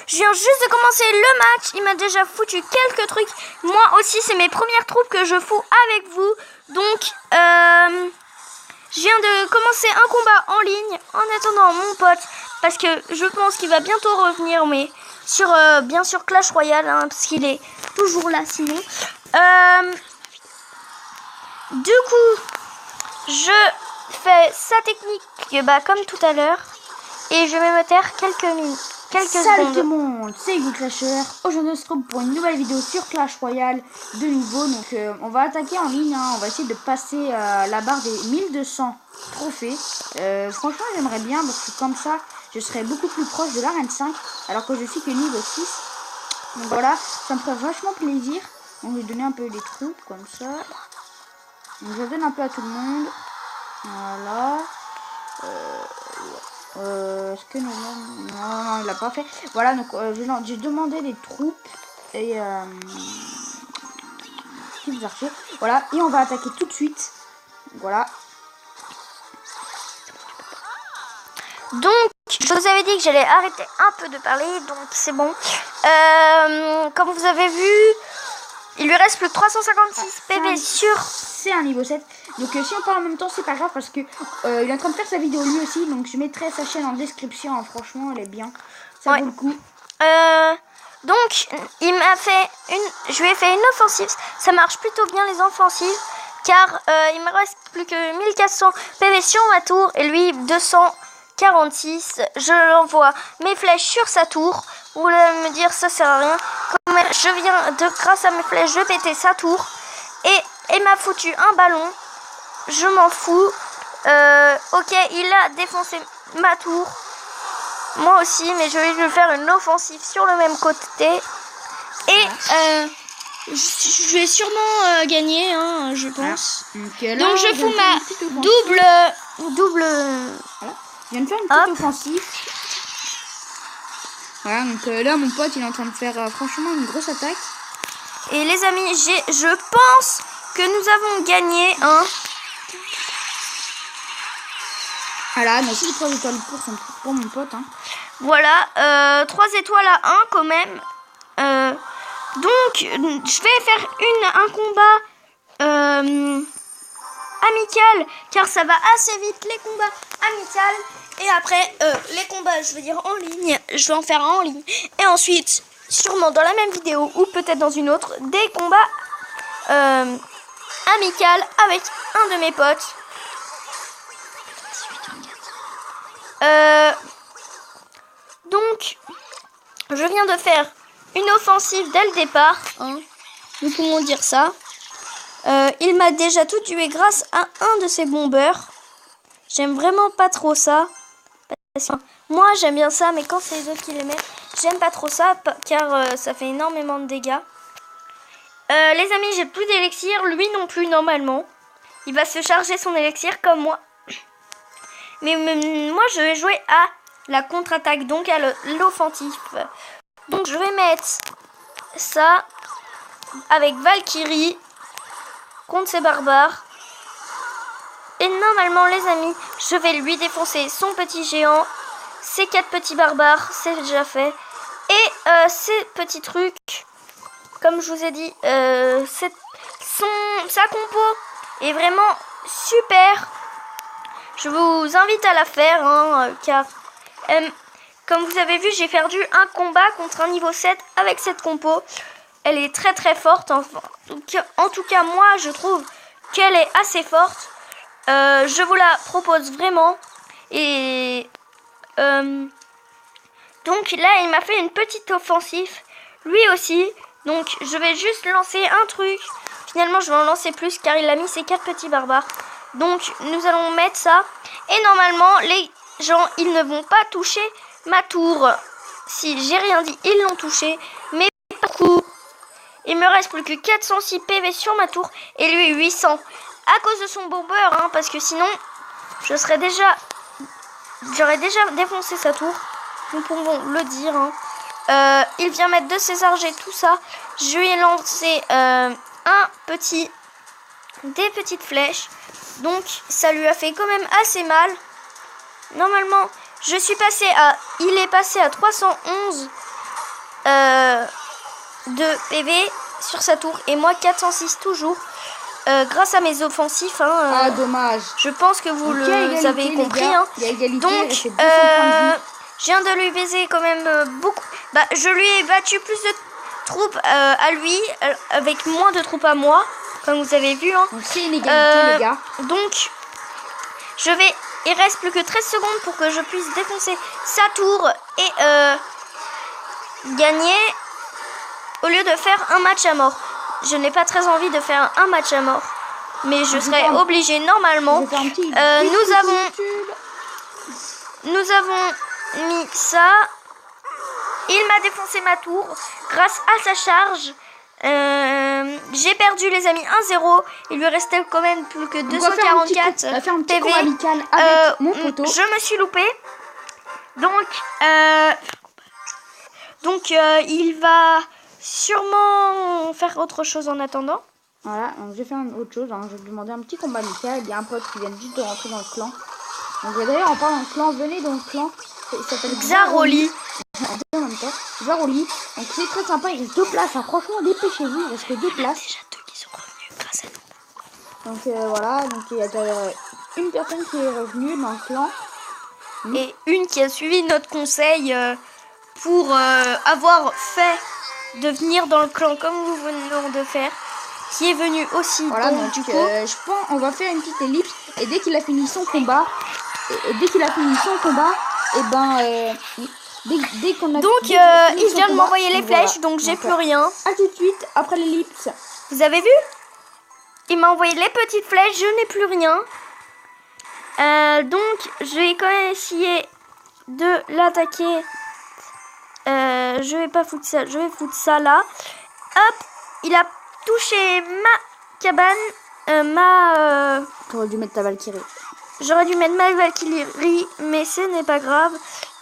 Je viens juste de commencer le match. Il m'a déjà foutu quelques trucs. Moi aussi, c'est mes premières troupes que je fous avec vous. Donc, je viens de commencer un combat en ligne en attendant mon pote. Parce que je pense qu'il va bientôt revenir. Mais sur, bien sûr, Clash Royale. Hein, parce qu'il est toujours là sinon. Du coup, je fais sa technique comme tout à l'heure. Et je vais me taire quelques minutes. Salut tout le monde, c'est Hugo Clasher. Aujourd'hui on se retrouve pour une nouvelle vidéo sur Clash Royale de nouveau. Donc on va attaquer en ligne, hein. On va essayer de passer la barre des 1200 trophées. Franchement j'aimerais bien parce que comme ça je serai beaucoup plus proche de l'arène 5 alors que je suis que niveau 6. Donc voilà, ça me ferait vachement plaisir. On va donner un peu des troupes comme ça. Donc je donne un peu à tout le monde. Voilà. Est-ce que non, il l'a pas fait. Voilà, donc j'ai demandé des troupes et petits archers. Voilà, et on va attaquer tout de suite. Voilà. Donc, je vous avais dit que j'allais arrêter un peu de parler, donc c'est bon. Comme vous avez vu, il lui reste plus que 356 PV sur... C'est un niveau 7. Donc si on parle en même temps, c'est pas grave parce que il est en train de faire sa vidéo lui aussi. Donc je mettrai sa chaîne en description. Hein, franchement, elle est bien. Ça vaut le coup. Donc, il m'a fait je lui ai fait une offensive. Ça marche plutôt bien les offensives. Car il me reste plus que 1400 PV sur ma tour. Et lui, 246. Je l'envoie mes flèches sur sa tour. Vous voulez me dire ça sert à rien. Comme je viens de, grâce à mes flèches, je péter sa tour. Et il m'a foutu un ballon. Je m'en fous. Ok, il a défoncé ma tour. Moi aussi, mais je vais lui faire une offensive sur le même côté. Et je vais sûrement gagner, hein, je pense. Okay, là, donc je fous ma double... Voilà. Je viens de faire une petite offensive. Voilà, donc là, mon pote, il est en train de faire franchement une grosse attaque. Et les amis, je pense que nous avons gagné, hein. Voilà, donc les 3 étoiles pour mon pote. Hein. Voilà, 3 étoiles à 1 quand même. Donc, je vais faire un combat amical, car ça va assez vite les combats amicales. Et après, les combats, je veux dire en ligne, je vais en faire un en ligne. Et ensuite, sûrement dans la même vidéo ou peut-être dans une autre, des combats amicales avec un de mes potes. Donc, je viens de faire une offensive dès le départ, hein, nous pouvons dire ça. Il m'a déjà tout tué grâce à un de ses bombeurs. J'aime vraiment pas trop ça. Moi, j'aime bien ça, mais quand c'est les autres qui les mettent, j'aime pas trop ça, car ça fait énormément de dégâts. Les amis, j'ai plus d'élixir, lui non plus normalement. Il va se charger son élixir comme moi. Mais moi, je vais jouer à la contre-attaque, donc à l'offensif. Donc, je vais mettre ça avec Valkyrie contre ses barbares. Et normalement, les amis, je vais lui défoncer son petit géant, ses 4 petits barbares, c'est déjà fait. Et ces petits trucs, comme je vous ai dit, sa compo est vraiment super. Je vous invite à la faire, hein, car comme vous avez vu, j'ai perdu un combat contre un niveau 7 avec cette compo. Elle est très très forte. Enfin, en tout cas, moi, je trouve qu'elle est assez forte. Je vous la propose vraiment. Et donc là, il m'a fait une petite offensive. Lui aussi. Donc, je vais juste lancer un truc. Finalement, je vais en lancer plus car il a mis ses 4 petits barbares. Donc, nous allons mettre ça. Et normalement, les gens, ils ne vont pas toucher ma tour. Si j'ai rien dit, ils l'ont touché. Mais pas beaucoup. Il me reste plus que 406 PV sur ma tour. Et lui, 800. À cause de son bomber, hein, parce que sinon, j'aurais déjà défoncé sa tour. Nous pouvons le dire. Hein. Il vient mettre de ses argets, tout ça. Je lui ai lancé des petites flèches. Donc, ça lui a fait quand même assez mal. Normalement, il est passé à 311. de PV sur sa tour. Et moi 406 toujours. Grâce à mes offensifs. Ah, dommage. Je pense que vous le avez compris. Il y a égalité. Donc, je viens de lui baiser quand même beaucoup. Bah, je lui ai battu plus de troupes à lui, avec moins de troupes à moi, comme vous avez vu. Donc, c'est une égalité, les gars. Donc, il reste plus que 13 secondes pour que je puisse défoncer sa tour et gagner au lieu de faire un match à mort. Je n'ai pas très envie de faire un match à mort, mais je serai obligée normalement. Nous avons mis ça. Il m'a défoncé ma tour grâce à sa charge. J'ai perdu les amis 1-0. Il lui restait quand même plus que 244 PV. Avec mon poteau. Je me suis loupé. Donc il va sûrement faire autre chose en attendant. Voilà, donc je vais faire autre chose. Je vais demander un petit combat amical. Il y a un pote qui vient juste de rentrer dans le clan. Donc d'ailleurs, en parlant de clan, venez dans le clan. Il s'appelle Xaroli. En même temps, Xaroli. Donc c'est très sympa. Il reste 2 places. Franchement, dépêchez-vous. Il reste que 2 places. Déjà 2 qui sont revenus grâce à nous. Donc voilà. Donc il y a une personne qui est revenue dans le clan. Et une qui a suivi notre conseil pour avoir fait de venir dans le clan comme vous venez de faire. Qui est venu aussi. Voilà, donc du coup, je pense on va faire une petite ellipse. Et dès qu'il a fini son combat, dès qu'on a. Donc il vient de m'envoyer les flèches, donc j'ai plus rien. À tout de suite après l'ellipse. Vous avez vu? Il m'a envoyé les petites flèches, je n'ai plus rien. Donc je vais quand même essayer de l'attaquer. Je vais pas foutre ça, je vais foutre ça là. Hop, il a touché ma cabane, T'aurais dû mettre ta Valkyrie. J'aurais dû mettre ma Valkyrie, mais ce n'est pas grave,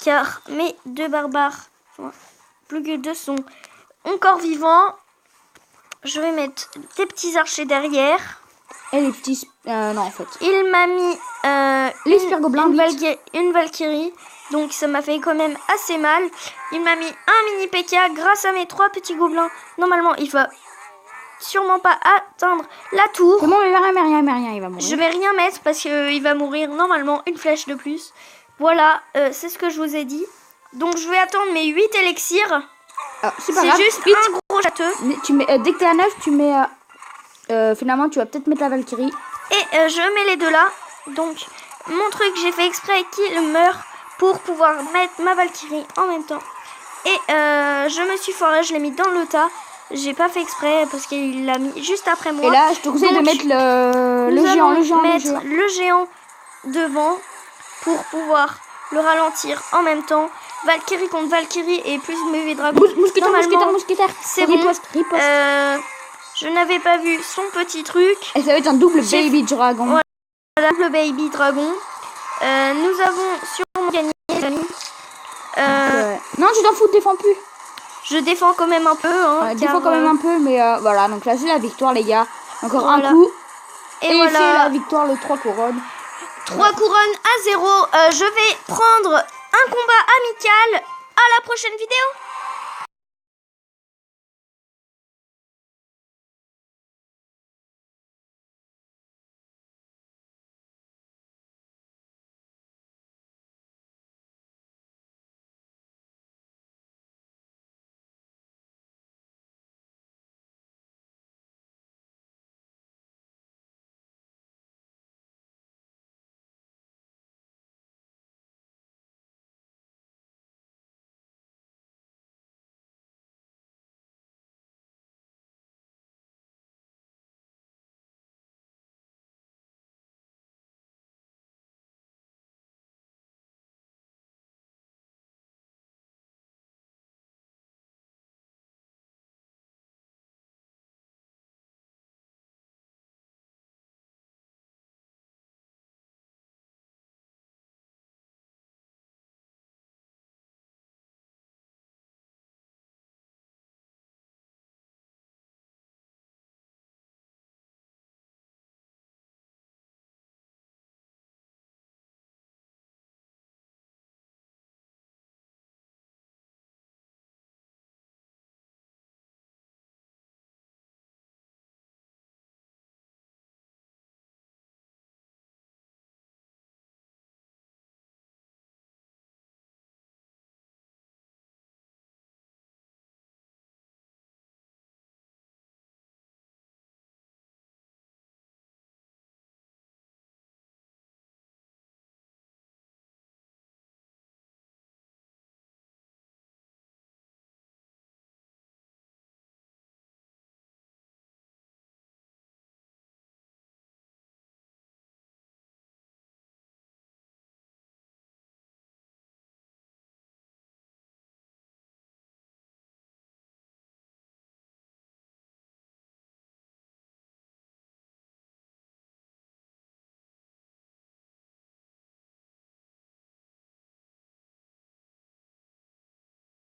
car mes 2 barbares, plus que 2 sont encore vivants. Je vais mettre des petits archers derrière. Et les petits... non, en fait. Il m'a mis les Spire-Gobelins, une Valkyrie, donc ça m'a fait quand même assez mal. Il m'a mis un mini PK grâce à mes 3 petits gobelins. Normalement, il va sûrement pas atteindre la tour. Comment il va rien, il va mourir. Je vais rien mettre parce qu'il va mourir normalement une flèche de plus. Voilà, c'est ce que je vous ai dit. Donc je vais attendre mes 8 élixirs. C'est juste un gros château. Tu mets, dès que t'es à 9, tu mets... finalement, tu vas peut-être mettre la Valkyrie. Et je mets les 2 là. Donc mon truc, j'ai fait exprès qu'il meure pour pouvoir mettre ma Valkyrie en même temps. Et je me suis foirée, je l'ai mis dans le tas. J'ai pas fait exprès parce qu'il l'a mis juste après moi. Et là, je te conseille de mettre le géant devant pour pouvoir le ralentir en même temps. Valkyrie contre Valkyrie et plus mes dragons. Mousquetaire. C'est bon. Riposte. Je n'avais pas vu son petit truc. Et ça va être un double baby dragon. Voilà, le baby dragon. Nous avons sûrement gagné, les amis. Non, tu t'en fous, défends plus. Je défends quand même un peu. Défends quand même un peu, mais voilà. Donc là, c'est la victoire, les gars. Encore un coup. Et voilà. C'est la victoire, le 3 couronnes. 3 couronnes à 0. Je vais prendre un combat amical. À la prochaine vidéo.